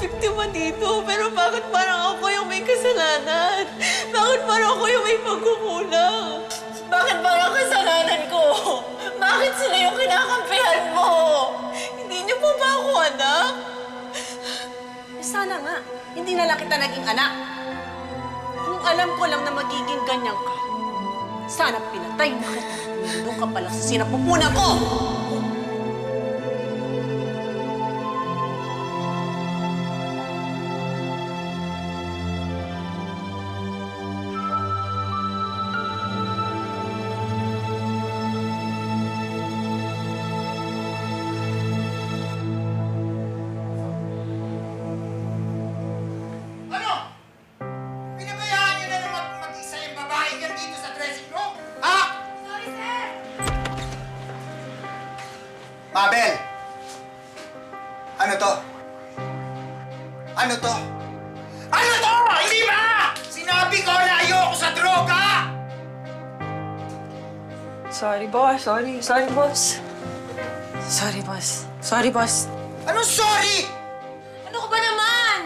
biktima dito. Pero bakit parang ako yung may kasalanan? Bakit parang ako yung may pagkukulang? Bakit parang kasalanan ko? Bakit sila yung kinakampihan mo? Hindi niyo pa ba ako anak? Sana nga, hindi na lang kita naging anak. Kung alam ko lang na magiging ganyan ka, sana pinatay na kita. Nandun ka pala sa sinapupunan ko! Ano? Pinabayaan niyo na naman mag-isa yung babae yan dito sa dressing room? Ha? Sorry, sir! Mabel! Ano to? Ano to? Ano to? Hindi ba? Sinabi ko na ayoko sa droga! Sorry, boss. Sorry, boss. Sorry, boss. Sorry, boss. Anong sorry? Ano ka ba naman?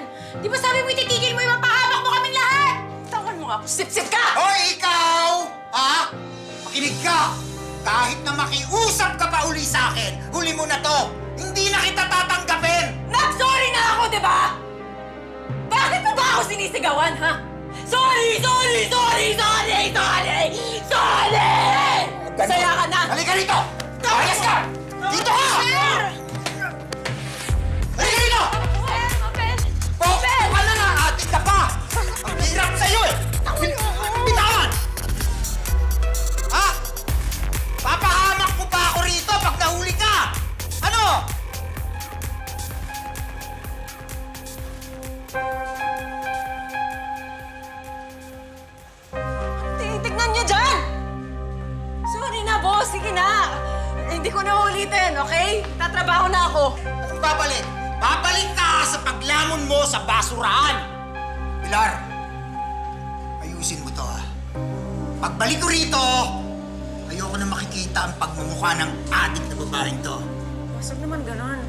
Di ba sabi mo ititigil mo yung mapahamak mo kaming lahat? Tawan mo nga ako, sip-sip ka! Hoy, ikaw! Ha? Makinig ka! Kahit na makiusap ka pa uli sa akin, huli mo na to! Hindi na kita tatanggapin! Nag-sorry na ako, di ba? Bakit mo ba ako sinisigawan, ha? Sorry! Saya ka na! Halika rito! Ayos ka! Dito ka! Sir! Halika rito! Sir, Mabel! Oh, ano na? Atin ka pa! Ang hirap sa'yo eh! Bitawan! Ha? Papahamak mo pa ako rito pag nahuli ka! Ano? Titignan niyo dyan! Sorry na, boss. Sige na. Hindi ko na ulitin, okay? Tatrabaho na ako. Anong babalik? Babalik ka sa paglamon mo sa basurahan! Pilar, ayusin mo to ha. Pagbalik ko rito, ayoko na makikita ang pagmumukha ng adik na babaeng to. Boss, wag naman ganon.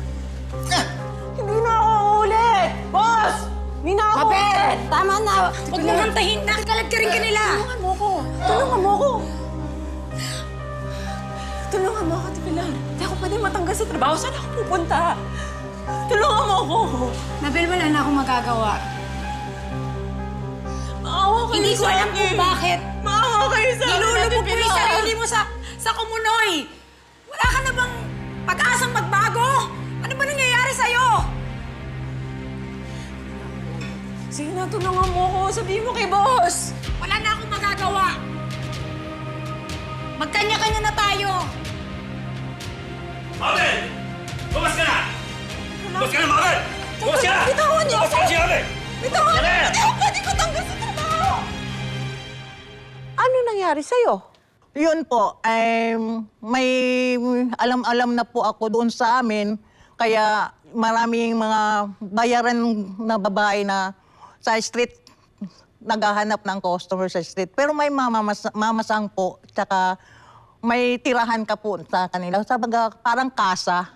Eh, Hindi na ako ulit! Boss! Hindi na ako ulit! Tama na! Huwag mo hantahin. Nakikalat ka rin kanila. Tulungan mo ako. Tulungan mo ako. Tulungan mo ako, Pilar. Hindi ako pwede matanggal sa trabaho. Saan ako pupunta? Tulungan mo ako. Mabel, wala na akong magagawa. Maawa kayo Hindi ko sa alam akin. kung bakit. Maawa kayo sa akin. Nilulupo mo Ate yung Pilar. sarili mo sa kumunoy. Wala ka na bang pag-asang magbago? Ano ba nangyayari sa'yo? Sige na, tulungan mo ako. Sabihin mo kay boss. Wala na akong magagawa. Magkanya-kanya na tayo. Mabel! Bumas ka na! Bumas ka na, Mabel! Bumas ka na! Bitawan niyo Bumas ka ako. na, sinabi! Bitawan Ano niyo. yan? Hindi ako pwede matanggal sa trabaho. Ano nangyari sa'yo? Yun po, may alam-alam na po ako doon sa amin. Kaya maraming mga bayaran na babae na sa street naghahanap ng customer sa street. Pero may mamasang po, tsaka may tirahan ka po sa kanila. Sabaga, parang kasa,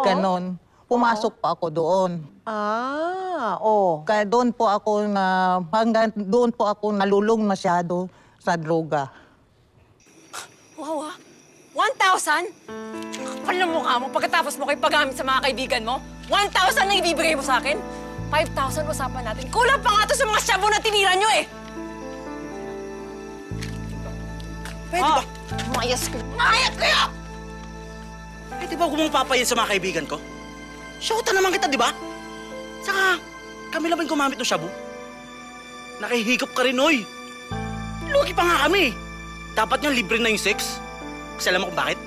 ganon. Pumasok pa ako doon. Kaya doon po ako hanggang doon po ako nalulong masyado sa droga. Wow, 1,000? Kapal na mukha mo pagkatapos mo kayo paggamit sa mga kaibigan mo? 1,000 na ibibigay mo sa akin? 5,000 usapan natin. Kulang pa nga to sa mga shabu na tinira nyo eh! Pwede ba? Mayas ko. Mayas kayo! Pwede ba kung papayin sa mga kaibigan ko? Shota naman kita, di ba? Saka, kami lang ba yung gumamit ng shabu? Nakihigop ka rin, oy. Lugi pa nga kami. Dapat niyang libre na yung sex. Kasi alam mo kung bakit?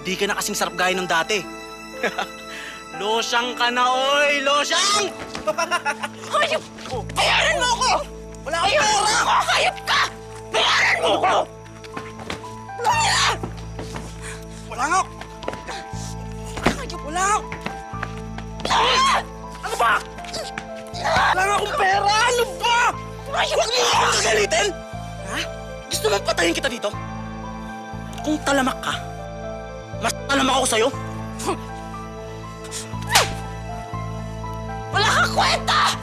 Di ka na kasing sarap gaya ng dati. Losyang ka na, oy! Losyang! Hayop! Bayaran mo ako! Wala akong pera! Hayop ka! Bayaran mo ako! Wala nga! Wala nga! Ano ba? Wala nga akong pera! Ano ba? Huwag mo akong kagalitin! Ha? Gusto mong patayin kita dito? Kung talamak ka, mas talamak ako sa'yo. Wala ka mga kwenta!